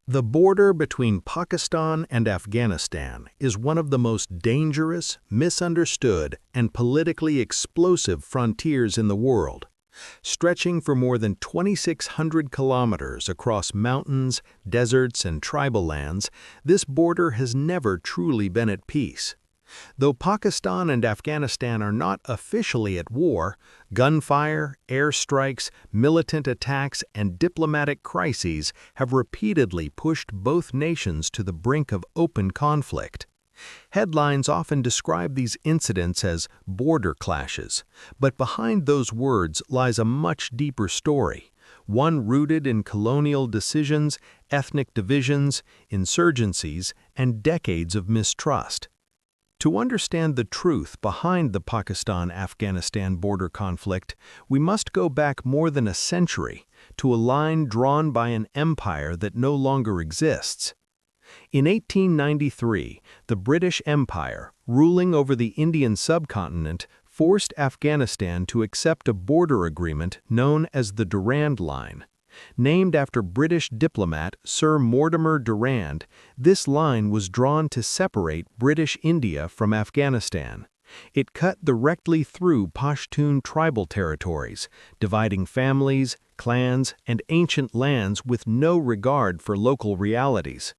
The border between Pakistan and Afghanistan is one of the most dangerous, misunderstood, and politically explosive frontiers in the world. Stretching for more than 2,600 kilometers across mountains, deserts, and tribal lands, this border has never truly been at peace. Though Pakistan and Afghanistan are not officially at war, gunfire, airstrikes, militant attacks, and diplomatic crises have repeatedly pushed both nations to the brink of open conflict. Headlines often describe these incidents as border clashes, but behind those words lies a much deeper story, one rooted in colonial decisions, ethnic divisions, insurgencies, and decades of mistrust. To understand the truth behind the Pakistan-Afghanistan border conflict, we must go back more than a century to a line drawn by an empire that no longer exists. In 1893, the British Empire, ruling over the Indian subcontinent, forced Afghanistan to accept a border agreement known as the Durand Line. Named after British diplomat Sir Mortimer Durand, this line was drawn to separate British India from Afghanistan. It cut directly through Pashtun tribal territories, dividing families, clans, and ancient lands with no regard for local realities.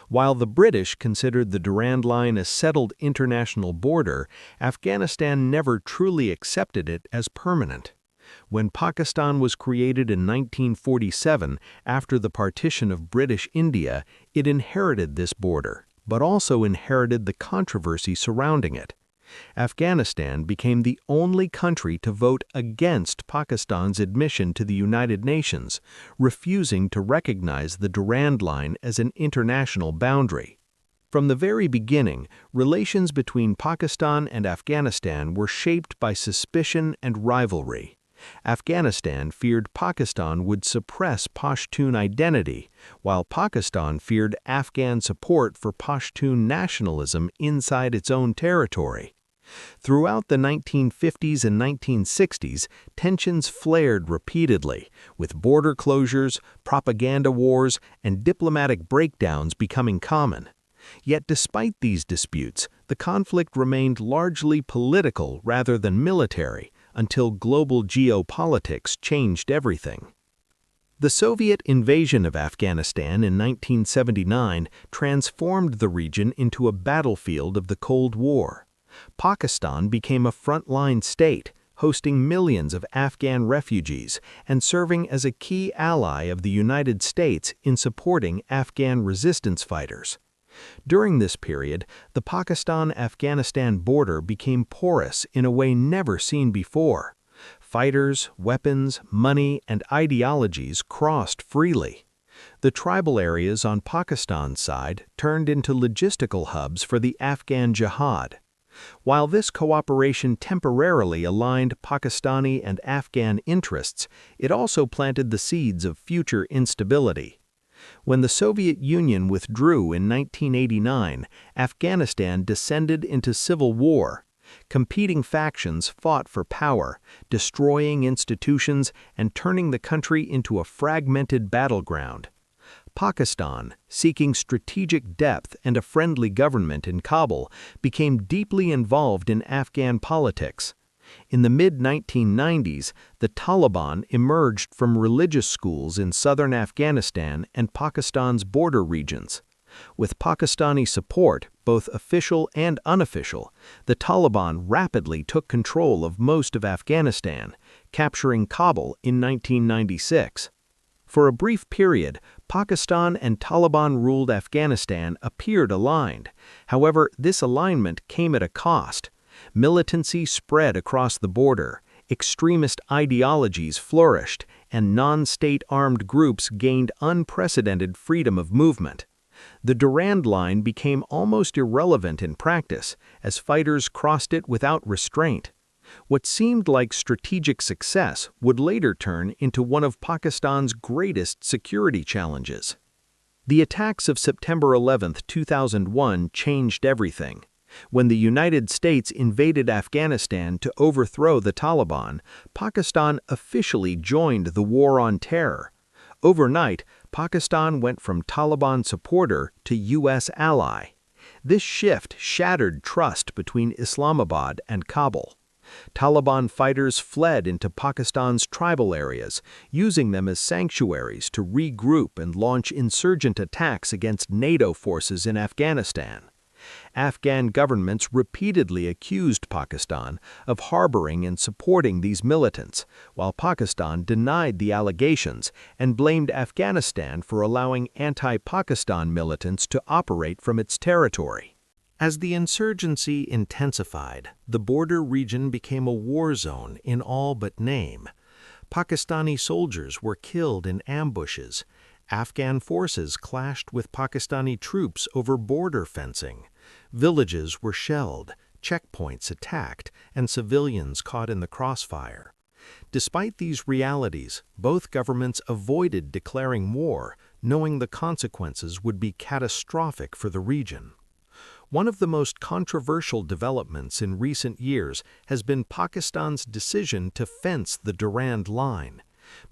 While the British considered the Durand Line a settled international border, Afghanistan never truly accepted it as permanent. When Pakistan was created in 1947 after the partition of British India, it inherited this border, but also inherited the controversy surrounding it. Afghanistan became the only country to vote against Pakistan's admission to the United Nations, refusing to recognize the Durand Line as an international boundary. From the very beginning, relations between Pakistan and Afghanistan were shaped by suspicion and rivalry. Afghanistan feared Pakistan would suppress Pashtun identity, while Pakistan feared Afghan support for Pashtun nationalism inside its own territory. Throughout the 1950s and 1960s, tensions flared repeatedly, with border closures, propaganda wars, and diplomatic breakdowns becoming common. Yet despite these disputes, the conflict remained largely political rather than military, until global geopolitics changed everything. The Soviet invasion of Afghanistan in 1979 transformed the region into a battlefield of the Cold War. Pakistan became a frontline state, hosting millions of Afghan refugees and serving as a key ally of the United States in supporting Afghan resistance fighters. During this period, the Pakistan-Afghanistan border became porous in a way never seen before. Fighters, weapons, money, and ideologies crossed freely. The tribal areas on Pakistan's side turned into logistical hubs for the Afghan jihad. While this cooperation temporarily aligned Pakistani and Afghan interests, it also planted the seeds of future instability. When the Soviet Union withdrew in 1989, Afghanistan descended into civil war. Competing factions fought for power, destroying institutions and turning the country into a fragmented battleground. Pakistan, seeking strategic depth and a friendly government in Kabul, became deeply involved in Afghan politics. In the mid-1990s, the Taliban emerged from religious schools in southern Afghanistan and Pakistan's border regions. With Pakistani support, both official and unofficial, the Taliban rapidly took control of most of Afghanistan, capturing Kabul in 1996. For a brief period, Pakistan and Taliban-ruled Afghanistan appeared aligned. However, this alignment came at a cost. Militancy spread across the border, extremist ideologies flourished, and non-state armed groups gained unprecedented freedom of movement. The Durand Line became almost irrelevant in practice, as fighters crossed it without restraint. What seemed like strategic success would later turn into one of Pakistan's greatest security challenges. The attacks of September 11, 2001 changed everything. When the United States invaded Afghanistan to overthrow the Taliban, Pakistan officially joined the war on terror. Overnight, Pakistan went from Taliban supporter to U.S. ally. This shift shattered trust between Islamabad and Kabul. Taliban fighters fled into Pakistan's tribal areas, using them as sanctuaries to regroup and launch insurgent attacks against NATO forces in Afghanistan. Afghan governments repeatedly accused Pakistan of harboring and supporting these militants, while Pakistan denied the allegations and blamed Afghanistan for allowing anti-Pakistan militants to operate from its territory. As the insurgency intensified, the border region became a war zone in all but name. Pakistani soldiers were killed in ambushes. Afghan forces clashed with Pakistani troops over border fencing. Villages were shelled, checkpoints attacked, and civilians caught in the crossfire. Despite these realities, both governments avoided declaring war, knowing the consequences would be catastrophic for the region. One of the most controversial developments in recent years has been Pakistan's decision to fence the Durand Line.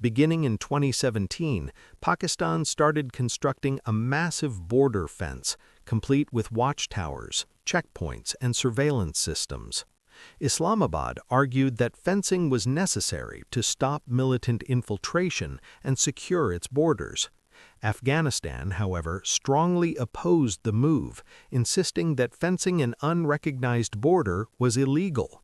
Beginning in 2017, Pakistan started constructing a massive border fence, complete with watchtowers, checkpoints, and surveillance systems. Islamabad argued that fencing was necessary to stop militant infiltration and secure its borders. Afghanistan, however, strongly opposed the move, insisting that fencing an unrecognized border was illegal.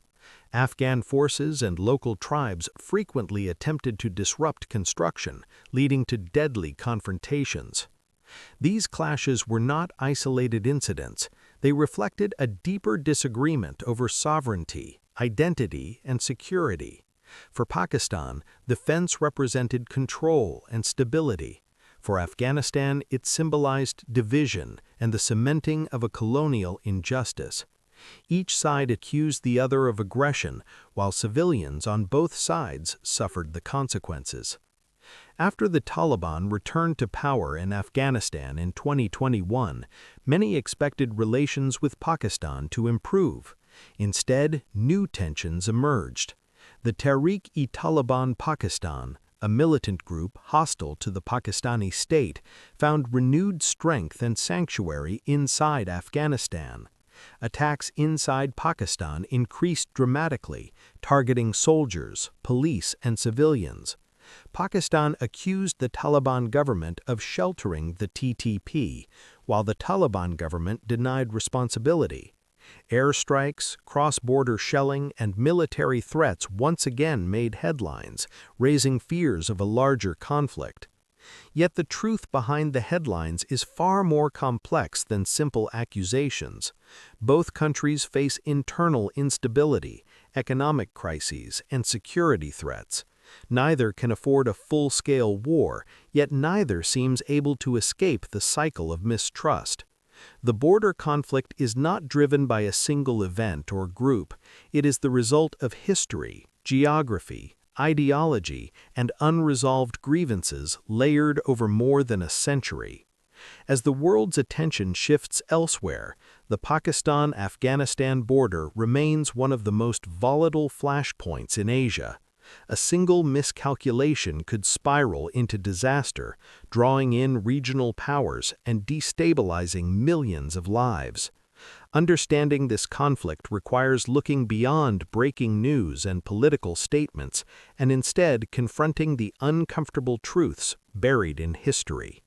Afghan forces and local tribes frequently attempted to disrupt construction, leading to deadly confrontations. These clashes were not isolated incidents. They reflected a deeper disagreement over sovereignty, identity, and security. For Pakistan, the fence represented control and stability. For Afghanistan, it symbolized division and the cementing of a colonial injustice. Each side accused the other of aggression, while civilians on both sides suffered the consequences. After the Taliban returned to power in Afghanistan in 2021, many expected relations with Pakistan to improve. Instead, new tensions emerged. The Tehreek-e-Taliban Pakistan, a militant group hostile to the Pakistani state, found renewed strength and sanctuary inside Afghanistan. Attacks inside Pakistan increased dramatically, targeting soldiers, police, and civilians. Pakistan accused the Taliban government of sheltering the TTP, while the Taliban government denied responsibility. Airstrikes, cross-border shelling, and military threats once again made headlines, raising fears of a larger conflict. Yet the truth behind the headlines is far more complex than simple accusations. Both countries face internal instability, economic crises, and security threats. Neither can afford a full-scale war, yet neither seems able to escape the cycle of mistrust. The border conflict is not driven by a single event or group. It is the result of history, geography, ideology, and unresolved grievances layered over more than a century. As the world's attention shifts elsewhere, the Pakistan-Afghanistan border remains one of the most volatile flashpoints in Asia. A single miscalculation could spiral into disaster, drawing in regional powers and destabilizing millions of lives. Understanding this conflict requires looking beyond breaking news and political statements and instead confronting the uncomfortable truths buried in history.